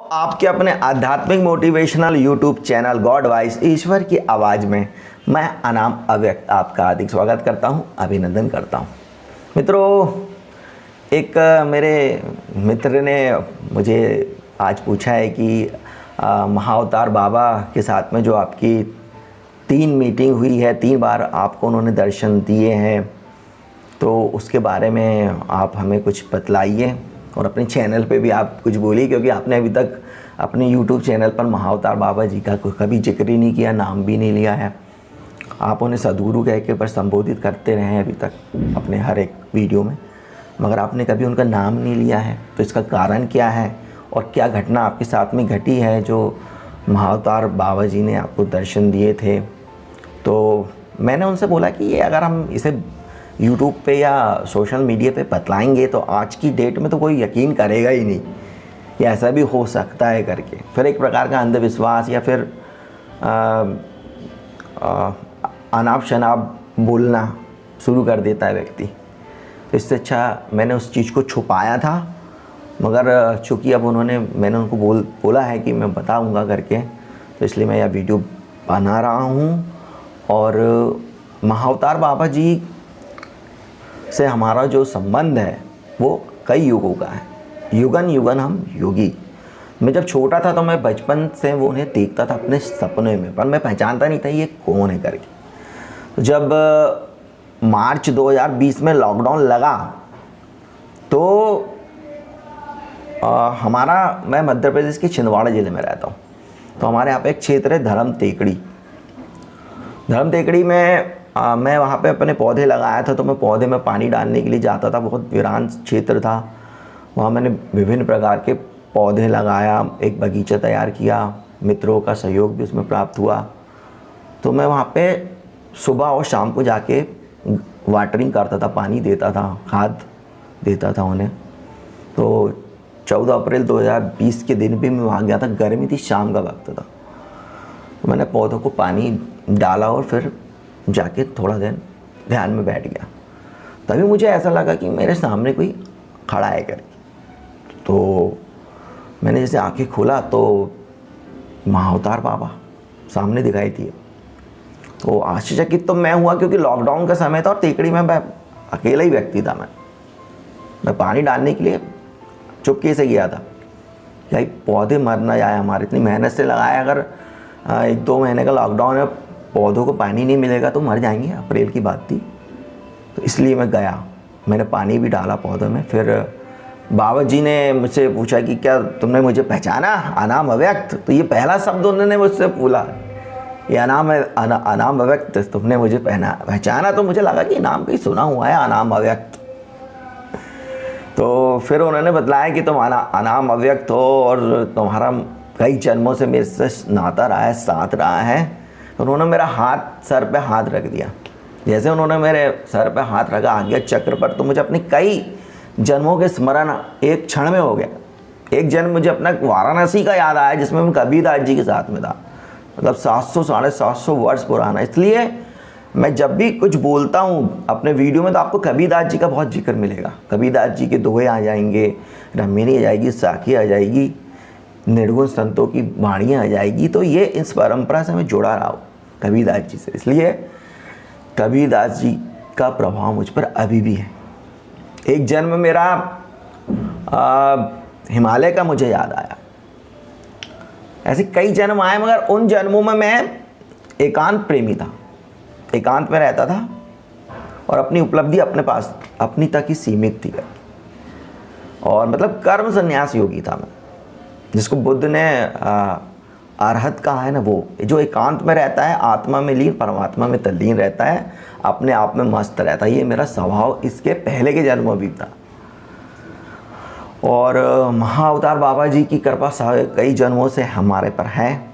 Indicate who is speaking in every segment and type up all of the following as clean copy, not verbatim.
Speaker 1: आपके अपने आध्यात्मिक motivational YouTube channel God voice ईश्वर की आवाज़ में मैं अनाम अव्यक्त आपका हार्दिक स्वागत करता हूं, अभिनंदन करता हूं। मित्रों, एक मेरे मित्र ने मुझे आज पूछा है कि महाअवतार बाबा के साथ में जो आपकी 3 मीटिंग हुई है, 3 बार आपको उन्होंने दर्शन दिए हैं, तो उसके बारे में आप हमें कुछ बतलाइए और अपने चैनल पे भी आप कुछ बोलिए, क्योंकि आपने अभी तक अपने YouTube चैनल पर महाअवतार बाबा जी का कभी जिक्र ही नहीं किया, नाम भी नहीं लिया है। आप उन्हें सद्गुरु कह के पर संबोधित करते रहे हैं अभी तक अपने हर एक वीडियो में, मगर आपने कभी उनका नाम नहीं लिया है। तो इसका कारण क्या है और क्या घटना आपके साथ में घटी है जो महाअवतार बाबा जी ने आपको दर्शन दिए थे? तो मैंने उनसे बोला कि ये अगर हम इसे यूट्यूब पे या सोशल मीडिया पे बतलाएंगे तो आज की डेट में तो कोई यकीन करेगा ही नहीं कि ऐसा भी हो सकता है करके। फिर एक प्रकार का अंधविश्वास या फिर अनाप शनाप बोलना शुरू कर देता है व्यक्ति। तो इससे अच्छा मैंने उस चीज़ को छुपाया था, मगर चूँकि अब मैंने उनको बोला है कि मैं बताऊंगा करके, तो इसलिए मैं यह वीडियो बना रहा हूँ। और महाअवतार बाबा जी से हमारा जो संबंध है वो कई युगों का है, युगन युगन हम योगी। मैं जब छोटा था तो मैं बचपन से वो उन्हें देखता था अपने सपने में, पर मैं पहचानता नहीं था ये कौन है करके। तो जब मार्च 2020 में लॉकडाउन लगा तो मैं मध्य प्रदेश के छिंदवाड़ा ज़िले में रहता हूँ। तो हमारे यहाँ पे एक क्षेत्र है धर्म टेकड़ी में मैं वहाँ पे अपने पौधे लगाया था। तो मैं पौधे में पानी डालने के लिए जाता था, बहुत वीरान क्षेत्र था। वहाँ मैंने विभिन्न प्रकार के पौधे लगाया, एक बगीचा तैयार किया, मित्रों का सहयोग भी उसमें प्राप्त हुआ। तो मैं वहाँ पे सुबह और शाम को जाके वाटरिंग करता था, पानी देता था, खाद देता था उन्हें। तो 14 अप्रैल 2020 के दिन भी मैं वहाँ गया था, गर्मी थी, शाम का वक्त था। तो मैंने पौधों को पानी डाला और फिर जाके थोड़ा देर ध्यान में बैठ गया। तभी मुझे ऐसा लगा कि मेरे सामने कोई खड़ा है करके। तो मैंने जैसे आंखें खोला तो महाअवतार बाबा सामने दिखाई दिए। तो आश्चर्यचकित तो मैं हुआ, क्योंकि लॉकडाउन का समय था और टेकड़ी में मैं अकेला ही व्यक्ति था। मैं पानी डालने के लिए चुपके से गया था, भाई पौधे मर ना जाए हमारे, इतनी मेहनत से लगाया, अगर 1-2 महीने का लॉकडाउन है, पौधों को पानी नहीं मिलेगा तो मर जाएंगे। अप्रैल की बात थी, तो इसलिए मैं गया, मैंने पानी भी डाला पौधों में। फिर बाबा जी ने मुझसे पूछा कि क्या तुमने मुझे पहचाना, अनाम अव्यक्त? तो ये पहला शब्द उन्होंने मुझसे बोला, ये अनाम अव्यक्त तुमने मुझे पहचाना। तो मुझे लगा कि नाम कहीं सुना हुआ है, अनाम अव्यक्त। तो फिर उन्होंने बतलाया कि तुम अनाम अव्यक्त हो और तुम्हारा कई जन्मों से मेरे से नाता रहा है, साथ रहा है। तो उन्होंने मेरा सर पे हाथ रख दिया। जैसे उन्होंने मेरे सर पे हाथ रखा आज्ञा चक्र पर, तो मुझे अपने कई जन्मों के स्मरण एक क्षण में हो गया। एक जन्म मुझे अपना वाराणसी का याद आया, जिसमें मैं कबीरदास जी के साथ में था, मतलब 700-750 वर्ष पुराना। इसलिए मैं जब भी कुछ बोलता हूँ अपने वीडियो में तो आपको कबीरदास जी का बहुत जिक्र मिलेगा। कबीरदास जी के दोहे आ जाएंगे, रमेनी आ जाएगी, साखी आ जाएगी, निर्गुण संतों की वाणियाँ आ जाएगी। तो ये इस परंपरा से मैं जुड़ा रहा हूँ कबीरदास जी से, इसलिए कबीरदास जी का प्रभाव मुझ पर अभी भी है। एक जन्म मेरा हिमालय का मुझे याद आया। ऐसे कई जन्म आए, मगर उन जन्मों में मैं एकांत प्रेमी था, एकांत में रहता था और अपनी उपलब्धि अपने पास अपनी तक ही सीमित थी। और मतलब कर्म संन्यास योगी था मैं, जिसको बुद्ध ने अरहत कहा है ना, वो जो एकांत में रहता है, आत्मा में लीन, परमात्मा में तल्लीन रहता है, अपने आप में मस्त रहता है। ये मेरा स्वभाव इसके पहले के जन्मों भी था। और महाअवतार बाबा जी की कृपा कई जन्मों से हमारे पर है।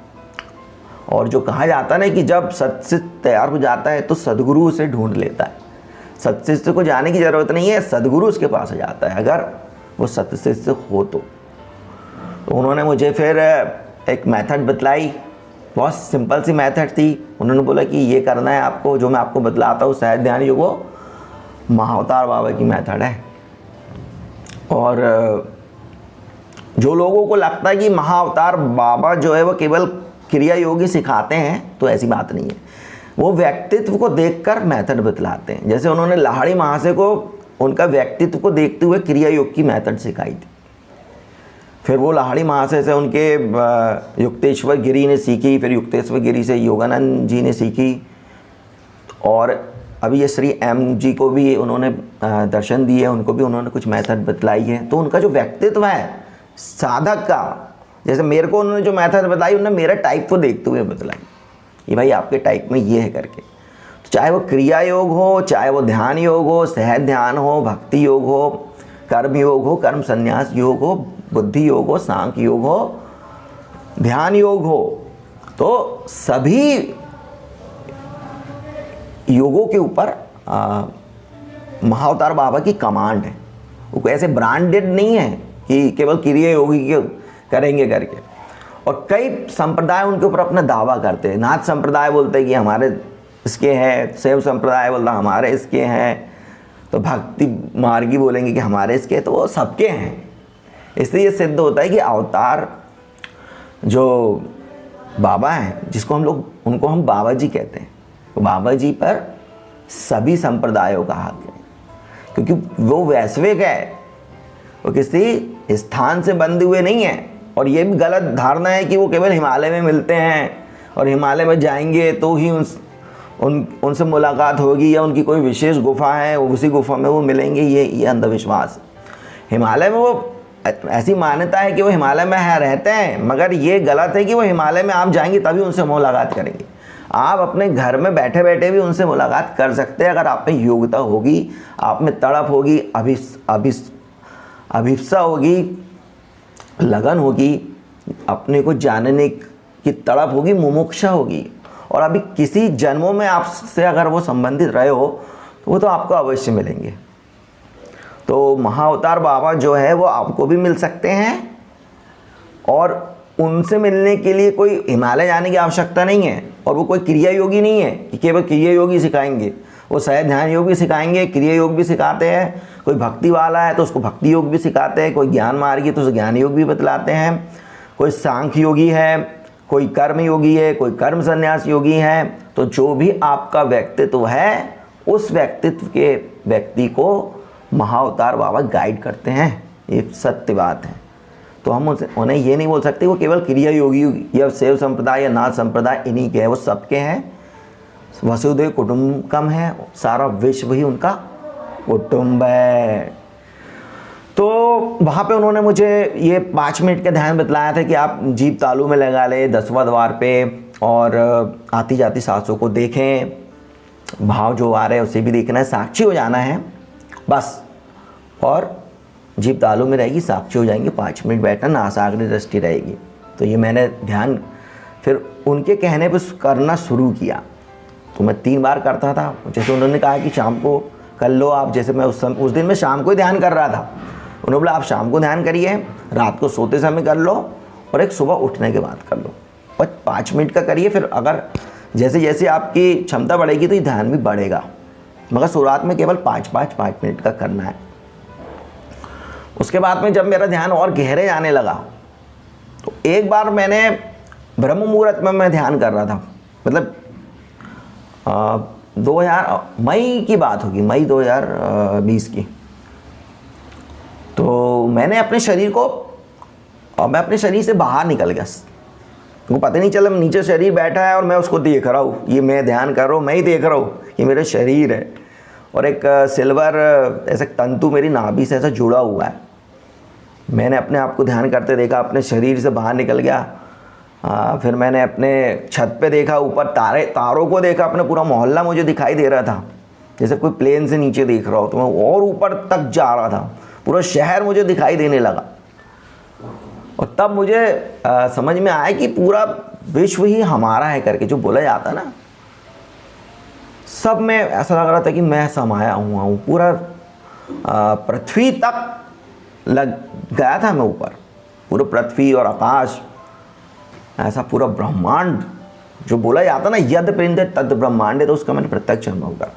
Speaker 1: और जो कहा जाता है ना कि जब सत्सिद्ध तैयार हो जाता है तो सद्गुरु उसे ढूंढ लेता है। सत्सिद्ध को जाने की ज़रूरत नहीं है, सद्गुरु उसके पास आ जाता है, अगर वो सत्सिद्ध हो तो उन्होंने मुझे फिर एक मेथड बतलाई, बहुत सिंपल सी मेथड थी। उन्होंने बोला कि ये करना है आपको, जो मैं आपको बतलाता हूँ सहज ध्यान योग, वो महाअवतार बाबा की मेथड है। और जो लोगों को लगता है कि महाअवतार बाबा जो है वो केवल क्रिया योगी सिखाते हैं, तो ऐसी बात नहीं है। वो व्यक्तित्व को देखकर मेथड बतलाते हैं। जैसे उन्होंने लाहिड़ी महाशय को उनका व्यक्तित्व को देखते हुए क्रिया योग की मेथड सिखाई थी। फिर वो लाहिड़ी महाशय से उनके युक्तेश्वर गिरी ने सीखी, फिर युक्तेश्वर गिरी से योगानंद जी ने सीखी, और अभी ये श्री एम जी को भी उन्होंने दर्शन दिए, उनको भी उन्होंने कुछ मेथड बतलाई है। तो उनका जो व्यक्तित्व है साधक का, जैसे मेरे को उन्होंने जो मेथड बताई, उन्होंने मेरा टाइप को देखते हुए बतलाई कि भाई आपके टाइप में ये है करके। तो चाहे वो क्रिया योग हो, चाहे वो ध्यान योग हो, सहज ध्यान हो, भक्ति योग हो, कर्म योग हो, कर्म संन्यास योग हो, बुद्धि योग हो, सांख्य योग हो, ध्यान योग हो, तो सभी योगों के ऊपर महाअवतार बाबा की कमांड है। वो कोई ऐसे ब्रांडेड नहीं है कि केवल क्रिया योगी के करेंगे करके। और कई संप्रदाय उनके ऊपर अपना दावा करते हैं। नाथ संप्रदाय बोलते हैं कि हमारे इसके हैं, शैव संप्रदाय बोलता हमारे इसके हैं, तो भक्ति मार्गी बोलेंगे कि हमारे इसके, तो वो सबके हैं। इसलिए ये सिद्ध होता है कि अवतार जो बाबा हैं, जिसको हम लोग, उनको हम बाबा जी कहते हैं, तो बाबा जी पर सभी संप्रदायों का हक है, क्योंकि वो वैश्विक है, वो किसी स्थान से बंधे हुए नहीं है। और ये भी गलत धारणा है कि वो केवल हिमालय में मिलते हैं और हिमालय में जाएंगे तो ही उनसे मुलाकात होगी, या उनकी कोई विशेष गुफा है उसी गुफा में वो मिलेंगे, ये अंधविश्वास। हिमालय में वो ऐसी मान्यता है कि वो हिमालय में रहते हैं, मगर ये गलत है कि वो हिमालय में आप जाएंगे तभी उनसे मुलाकात करेंगे। आप अपने घर में बैठे बैठे भी उनसे मुलाकात कर सकते हैं, अगर आप में योग्यता होगी, आप में तड़प होगी, अभिप्सा होगी, लगन होगी, अपने को जानने की तड़प होगी, मुमुक्षा होगी, और अभी किसी जन्मों में आपसे अगर वो संबंधित रहे हो तो वो तो आपको अवश्य मिलेंगे। तो महाअवतार बाबा जो है वो आपको भी मिल सकते हैं, और उनसे मिलने के लिए कोई हिमालय जाने की आवश्यकता नहीं है। और वो कोई क्रिया योगी नहीं है कि केवल क्रिया योगी सिखाएंगे, वो सहज ध्यान योग भी सिखाएंगे, क्रिया योग भी सिखाते हैं। कोई भक्ति वाला है तो उसको भक्ति योग भी सिखाते हैं, कोई ज्ञान मार्गी है तो उसे ज्ञान योग भी बतलाते हैं, कोई सांख्य योगी है, कोई कर्म योगी है, कोई कर्म संन्यास योगी है। तो जो भी आपका व्यक्तित्व है, उस व्यक्तित्व के व्यक्ति को महाअवतार बाबा गाइड करते हैं, ये सत्य बात है। तो हम उन्हें ये नहीं बोल सकते वो केवल क्रिया योगी या शैव संप्रदाय या नाथ संप्रदाय इन्हीं के हैं, वो सबके हैं। वसुधैव कुटुंबकम है, सारा विश्व ही उनका कुटुंब है। तो वहाँ पे उन्होंने मुझे ये 5 मिनट का ध्यान बतलाया था कि आप जीभ तालू में लगा ले 10वां द्वार पे, और आती जाती सांसों को देखें, भाव जो आ रहे हैं उसे भी देखना है, साक्षी हो जाना है बस, और जीभ तालू में रहेगी, साक्षी हो जाएंगे। 5 मिनट बैठना, नासाग्र दृष्टि रहेगी। तो ये मैंने ध्यान फिर उनके कहने पर करना शुरू किया। तो मैं 3 बार करता था, जैसे उन्होंने कहा कि शाम को कर लो आप, जैसे मैं उस दिन मैं शाम को ही ध्यान कर रहा था। उन्होंने बोला आप शाम को ध्यान करिए, रात को सोते समय कर लो, और एक सुबह उठने के बाद कर लो, और 5 मिनट का करिए। फिर अगर जैसे जैसे आपकी क्षमता बढ़ेगी तो ये ध्यान भी बढ़ेगा, मगर शुरुआत में केवल 5 मिनट का करना है। उसके बाद में जब मेरा ध्यान और गहरे जाने लगा, तो एक बार मैंने ब्रह्म मुहूर्त में मैं ध्यान कर रहा था, मतलब 2000 मई की बात होगी, मई 2020 की। तो मैंने अपने शरीर को, मैं अपने शरीर से बाहर निकल गया, वो पता नहीं चला, नीचे शरीर बैठा है और मैं उसको देख रहा हूँ, ये मैं ध्यान कर रहा हूँ, मैं ही देख रहा हूँ, ये मेरा शरीर है, और एक सिल्वर ऐसा तंतु मेरी नाभि से ऐसा जुड़ा हुआ है। मैंने अपने आप को ध्यान करते देखा, अपने शरीर से बाहर निकल गया। फिर मैंने अपने छत पे देखा, ऊपर तारों को देखा, अपना पूरा मोहल्ला मुझे दिखाई दे रहा था, जैसे कोई प्लेन से नीचे देख रहा हो, तो मैं और ऊपर तक जा रहा था, पूरा शहर मुझे दिखाई देने लगा। और तब मुझे समझ में आया कि पूरा विश्व ही हमारा है करके जो बोला जाता ना, सब में ऐसा लग रहा था कि मैं समाया हुआ हूँ, पूरा पृथ्वी तक लग गया था मैं ऊपर, पूरा पृथ्वी और आकाश, ऐसा पूरा ब्रह्मांड जो बोला जाता ना, यद पिंड तद ब्रह्मांड है, तो उसका मैंने प्रत्यक्ष अनुभव करा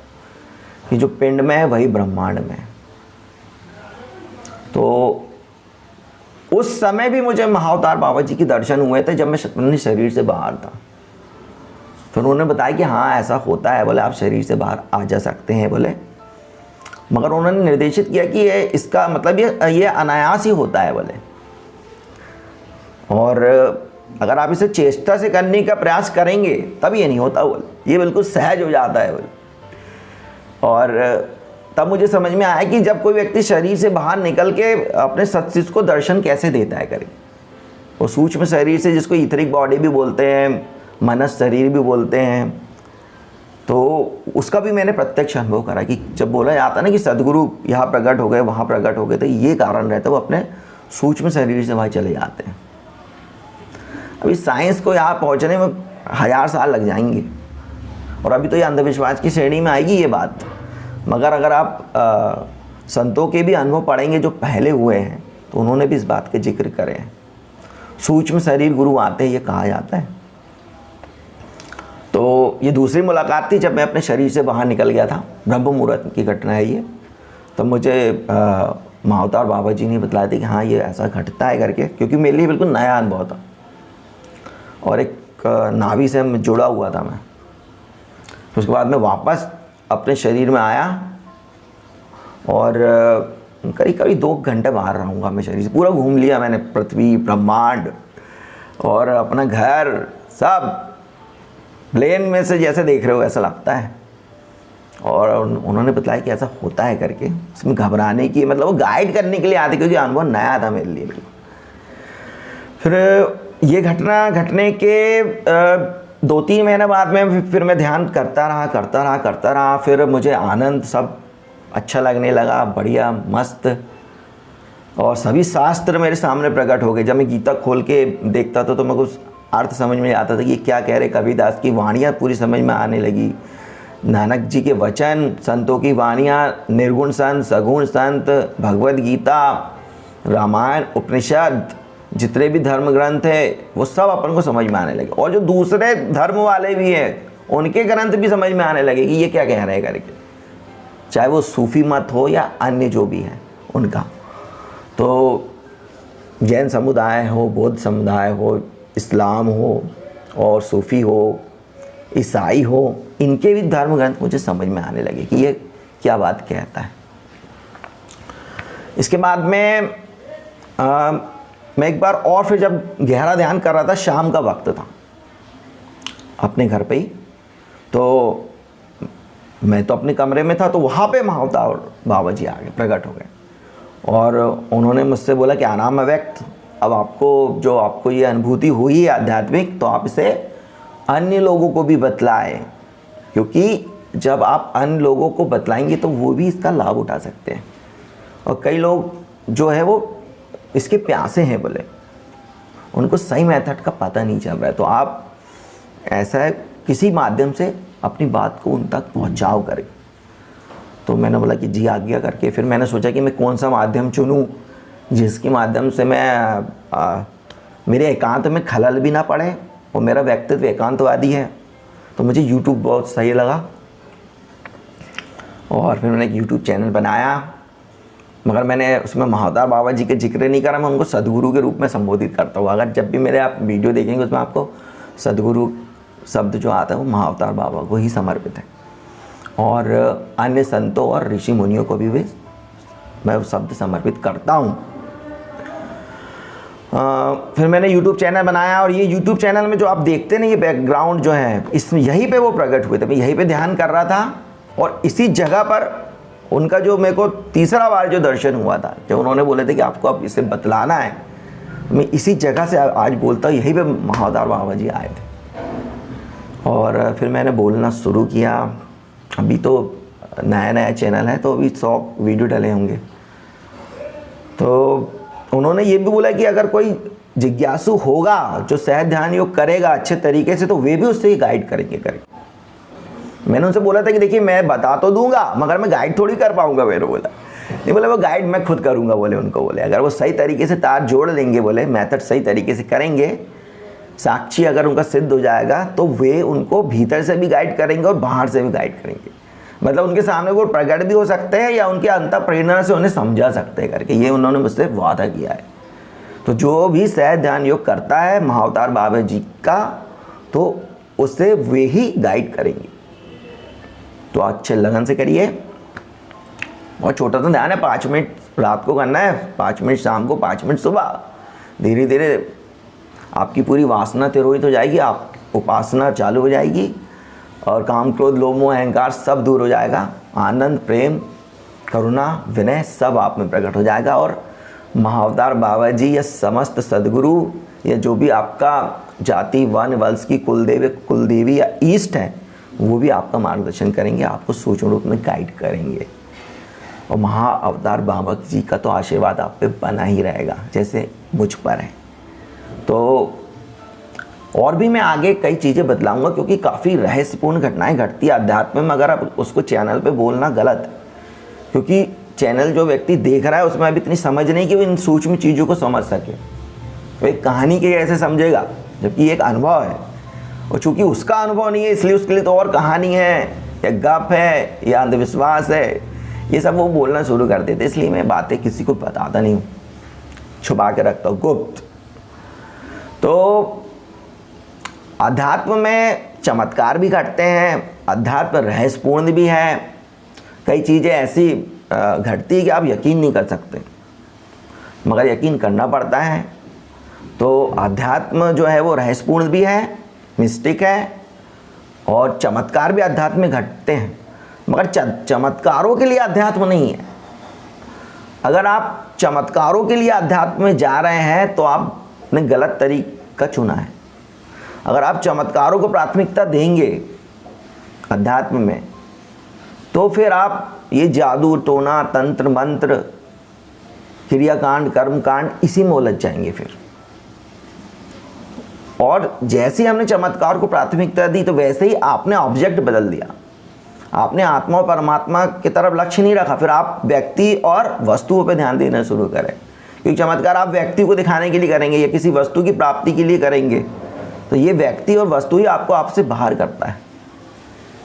Speaker 1: कि जो पिंड में है वही ब्रह्मांड में है। तो उस समय भी मुझे महाअवतार बाबा जी के दर्शन हुए थे जब मैं अपने शरीर से बाहर था। फिर उन्होंने बताया कि हाँ ऐसा होता है बोले, आप शरीर से बाहर आ जा सकते हैं बोले, मगर उन्होंने निर्देशित किया कि ये इसका मतलब ये अनायास ही होता है बोले, और अगर आप इसे चेष्टा से करने का प्रयास करेंगे तब ये नहीं होता बोले, ये बिल्कुल सहज हो जाता है बोले। और तब मुझे समझ में आया कि जब कोई व्यक्ति शरीर से बाहर निकल के अपने सत्शिष्य को दर्शन कैसे देता है करें, वो सूक्ष्म शरीर से, जिसको ईथरिक बॉडी भी बोलते हैं, मनस शरीर भी बोलते हैं, तो उसका भी मैंने प्रत्यक्ष अनुभव करा कि जब बोला जाता ना कि सदगुरु यहाँ प्रकट हो गए वहाँ प्रकट हो गए, तो ये कारण रहता है वो अपने सूक्ष्म शरीर से वहाँ चले जाते हैं। अभी साइंस को यहाँ पहुँचने में 1000 साल लग जाएंगे, और अभी तो ये अंधविश्वास की श्रेणी में आएगी ये बात, मगर अगर आप संतों के भी अनुभव पढ़ेंगे जो पहले हुए हैं तो उन्होंने भी इस बात के जिक्र करे हैं। सूक्ष्म शरीर गुरु आते हैं ये कहा जाता है। तो ये दूसरी मुलाकात थी जब मैं अपने शरीर से बाहर निकल गया था, ब्रह्म मुहूर्त की घटना है ये। तब मुझे महाअवतार बाबा जी ने बतलाया था कि हाँ ये ऐसा घटता है करके, क्योंकि मेरे लिए बिल्कुल नया अनुभव था और एक नाभि से जुड़ा हुआ था मैं। उसके बाद मैं वापस अपने शरीर में आया और करीब करीब 2 घंटे बाहर रहूँगा मैं शरीर से। पूरा घूम लिया मैंने, पृथ्वी, ब्रह्मांड और अपना घर, सब प्लेन में से जैसे देख रहे हो ऐसा लगता है। और उन्होंने बताया कि ऐसा होता है करके, इसमें घबराने की मतलब वो गाइड करने के लिए आते, क्योंकि अनुभव नया था मेरे लिए। फिर ये घटना घटने के 2-3 महीने बाद में फिर मैं ध्यान करता रहा। फिर मुझे आनंद, सब अच्छा लगने लगा, बढ़िया मस्त, और सभी शास्त्र मेरे सामने प्रकट हो गए। जब मैं गीता खोल के देखता था तो मैं कुछ अर्थ समझ में आता था कि क्या कह रहे। कबीरदास की वाणियाँ पूरी समझ में आने लगी, नानक जी के वचन, संतों की वाणियाँ, निर्गुण संत, सगुण संत, भगवद गीता, रामायण, उपनिषद, जितने भी धर्म ग्रंथ है वो सब अपन को समझ में आने लगे। और जो दूसरे धर्म वाले भी हैं उनके ग्रंथ भी समझ में आने लगे कि ये क्या कह रहे हैं करके, चाहे वो सूफी मत हो या अन्य जो भी है उनका। तो जैन समुदाय हो, बौद्ध समुदाय हो, इस्लाम हो और सूफी हो, ईसाई हो, इनके भी धर्म ग्रंथ मुझे समझ में आने लगे कि ये क्या बात कहता है। इसके बाद में मैं एक बार और फिर जब गहरा ध्यान कर रहा था, शाम का वक्त था अपने घर पे ही, तो मैं तो अपने कमरे में था, तो वहाँ पे महाअवतार बाबा जी आ गए, प्रकट हो गए, और उन्होंने मुझसे बोला कि आनाम अव्यक्त, अब आपको ये अनुभूति हुई है आध्यात्मिक, तो आप इसे अन्य लोगों को भी बतलाएं, क्योंकि जब आप अन्य लोगों को बतलाएंगे तो वो भी इसका लाभ उठा सकते हैं। और कई लोग जो है वो इसके प्यासे हैं बोले, उनको सही मेथड का पता नहीं चल रहा है, तो आप ऐसा किसी माध्यम से अपनी बात को उन तक पहुंचाओ करें। तो मैंने बोला कि जी आज्ञा करके। फिर मैंने सोचा कि मैं कौन सा माध्यम चुनूं जिसके माध्यम से मैं मेरे एकांत में खलल भी ना पड़े, और मेरा व्यक्तित्व एकांतवादी है, तो मुझे YouTube बहुत सही लगा। और फिर मैंने एक YouTube चैनल बनाया, मगर मैंने उसमें महाअवतार बाबा जी के जिक्र नहीं करा, मैं उनको सदगुरु के रूप में संबोधित करता हूँ। अगर जब भी मेरे आप वीडियो देखेंगे उसमें आपको सदगुरु शब्द जो आता है वो महाअवतार बाबा को ही समर्पित है, और अन्य संतों और ऋषि मुनियों को भी मैं वो शब्द समर्पित करता हूँ। फिर मैंने YouTube चैनल बनाया, और ये YouTube चैनल में जो आप देखते हैं ये बैकग्राउंड जो है, इसमें यहीं पे वो प्रकट हुए थे। मैं यहीं पे ध्यान कर रहा था, और इसी जगह पर उनका जो मेरे को तीसरा बार जो दर्शन हुआ था, जब उन्होंने बोले थे कि आपको अब इसे बतलाना है, मैं इसी जगह से आज बोलता हूँ, यहीं पे महाअवतार बाबा जी आए थे। और फिर मैंने बोलना शुरू किया। अभी तो नया चैनल है, तो अभी 100 वीडियो डले होंगे। तो उन्होंने ये भी बोला कि अगर कोई जिज्ञासु होगा जो सहज ध्यान योग करेगा अच्छे तरीके से, तो वे भी उससे गाइड करेंगे। मैंने उनसे बोला था कि देखिए मैं बता तो दूंगा, मगर मैं गाइड थोड़ी कर पाऊंगा। मैंने बोला नहीं, बोले वो गाइड मैं खुद करूंगा। बोले उनको बोले अगर वो सही तरीके से तार जोड़ लेंगे, बोले मेथड सही तरीके से करेंगे, साक्षी अगर उनका सिद्ध हो जाएगा, तो वे उनको भीतर से भी गाइड करेंगे और बाहर से भी गाइड करेंगे। मतलब उनके सामने वो प्रकट भी हो सकते हैं या उनके अंतः प्रेरणा से उन्हें समझा सकते हैं करके, ये उन्होंने मुझसे वादा किया है। तो जो भी सहज ध्यान योग करता है महाअवतार बाबा जी का, तो उसे वे ही गाइड करेंगे। तो अच्छे लगन से करिए। बहुत छोटा सा ध्यान है, 5 मिनट रात को करना है, 5 मिनट शाम को, 5 मिनट सुबह। धीरे धीरे आपकी पूरी वासना तिरोहित हो जाएगी, आप उपासना चालू हो जाएगी और काम क्रोध लोभ मोह अहंकार सब दूर हो जाएगा। आनंद प्रेम करुणा विनय सब आप में प्रकट हो जाएगा और महाअवतार बाबा जी या समस्त सदगुरु या जो भी आपका जाति वन वंश की कुलदेवी या ईष्ट है, वो भी आपका मार्गदर्शन करेंगे, आपको सूक्ष्म रूप में गाइड करेंगे। और महाअवतार बाबा जी का तो आशीर्वाद आप पे बना ही रहेगा जैसे मुझ पर है। तो और भी मैं आगे कई चीज़ें बतलाऊंगा, क्योंकि काफ़ी रहस्यपूर्ण घटनाएं घटती है अध्यात्म में, मगर अब उसको चैनल पे बोलना गलत, क्योंकि चैनल जो व्यक्ति देख रहा है उसमें अभी इतनी समझ नहीं कि वो इन सूक्ष्म चीज़ों को समझ सके। वो एक कहानी के ऐसे समझेगा, जबकि एक अनुभव है, और चूँकि उसका अनुभव नहीं है इसलिए उसके लिए तो और कहानी है या गप है या अंधविश्वास है, ये सब वो बोलना शुरू कर देते। इसलिए मैं बातें किसी को बताता नहीं हूँ, छुपा के रखता हूँ, गुप्त। तो अध्यात्म में चमत्कार भी घटते हैं, अध्यात्म रहस्यपूर्ण भी है, कई चीज़ें ऐसी घटती है कि आप यकीन नहीं कर सकते, मगर यकीन करना पड़ता है। तो अध्यात्म जो है वो रहस्यपूर्ण भी है, मिस्टिक है, और चमत्कार भी अध्यात्म में घटते हैं, मगर चमत्कारों के लिए अध्यात्म नहीं है। अगर आप चमत्कारों के लिए अध्यात्म में जा रहे हैं तो आपने गलत तरीका चुना है। अगर आप चमत्कारों को प्राथमिकता देंगे अध्यात्म में, तो फिर आप ये जादू टोना तंत्र मंत्र क्रियाकांड कर्मकांड इसी में उलझ जाएंगे फिर। और जैसे ही हमने चमत्कार को प्राथमिकता दी तो वैसे ही आपने ऑब्जेक्ट बदल दिया, आपने आत्मा और परमात्मा की तरफ लक्ष्य नहीं रखा, फिर आप व्यक्ति और वस्तुओं पर ध्यान देना शुरू करें। क्योंकि चमत्कार आप व्यक्ति को दिखाने के लिए करेंगे या किसी वस्तु की प्राप्ति के लिए करेंगे, तो ये व्यक्ति और वस्तु ही आपको आपसे बाहर करता है।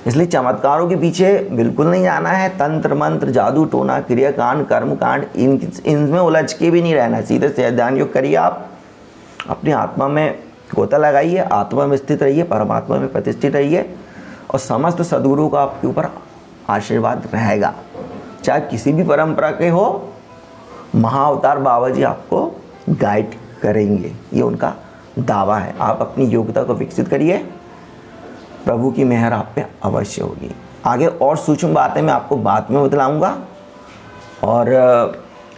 Speaker 1: इसलिए चमत्कारों के पीछे बिल्कुल नहीं जाना है। तंत्र मंत्र जादू टोना क्रियाकांड कर्मकांड इनमें उलझ के भी नहीं रहना। सीधे से ध्यान योग करिए, आप अपनी आत्मा में गोता लगाइए, आत्मा में स्थित रहिए, परमात्मा में प्रतिष्ठित रहिए, और समस्त सद्गुरु का आपके ऊपर आशीर्वाद रहेगा। चाहे किसी भी परंपरा के हो, महाअवतार बाबा जी आपको गाइड करेंगे, ये उनका दावा है। आप अपनी योग्यता को विकसित करिए, प्रभु की मेहर आप पे अवश्य होगी। आगे और सूक्ष्म बातें मैं आपको बाद में बतलाऊंगा। और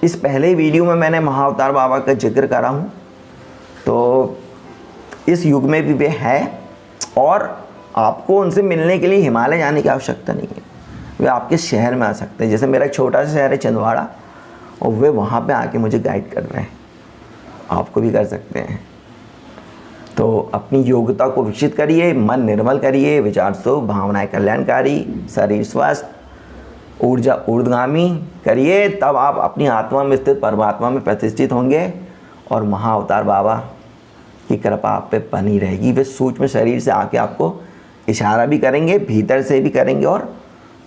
Speaker 1: इस पहले वीडियो में मैंने महाअवतार बाबा का जिक्र करा हूँ, तो इस युग में भी वे हैं, और आपको उनसे मिलने के लिए हिमालय जाने की आवश्यकता नहीं है। वे आपके शहर में आ सकते हैं। जैसे मेरा एक छोटा सा शहर है छिंदवाड़ा, और वे वहाँ पे आके मुझे गाइड कर रहे हैं, आपको भी कर सकते हैं। तो अपनी योग्यता को विकसित करिए, मन निर्मल करिए, विचार शुभ, भावनाएं कल्याणकारी, शरीर स्वस्थ, ऊर्जा ऊर्ध्वगामी करिए, तब आप अपनी आत्मा में स्थित परमात्मा में प्रतिष्ठित होंगे और महाअवतार बाबा की कृपा आप पे बनी रहेगी। वे सूक्ष्म शरीर से आके आपको इशारा भी करेंगे, भीतर से भी करेंगे और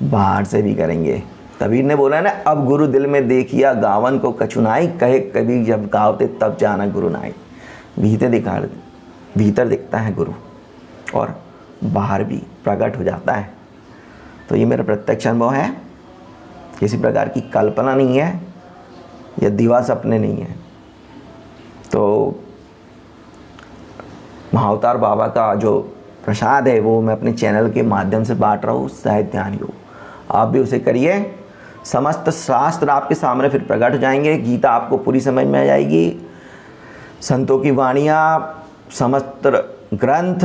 Speaker 1: बाहर से भी करेंगे। कबीर ने बोला ना, अब गुरु दिल में देखिया गावन को कछुनाई, कहे कबीर जब गावते तब जाना गुरु नाई। भीतर दिखता है गुरु और बाहर भी प्रकट हो जाता है। तो ये मेरा प्रत्यक्ष अनुभव है, किसी प्रकार की कल्पना नहीं है या दिवा सपने नहीं है। तो महाअवतार बाबा का जो प्रसाद है वो मैं अपने चैनल के माध्यम से बांट रहा हूँ, सहज ध्यान योग। आप भी उसे करिए, समस्त शास्त्र आपके सामने फिर प्रकट हो जाएंगे, गीता आपको पूरी समझ में आ जाएगी, संतों की वाणियाँ, समस्त ग्रंथ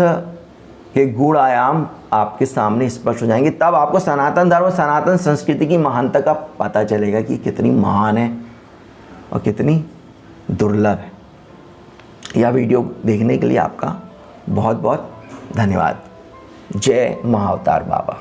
Speaker 1: के गुण आयाम आपके सामने स्पष्ट हो जाएंगे। तब आपको सनातन धर्म सनातन संस्कृति की महानता का पता चलेगा कि कितनी महान है और कितनी दुर्लभ है। यह वीडियो देखने के लिए आपका बहुत बहुत धन्यवाद। जय महाअवतार बाबा।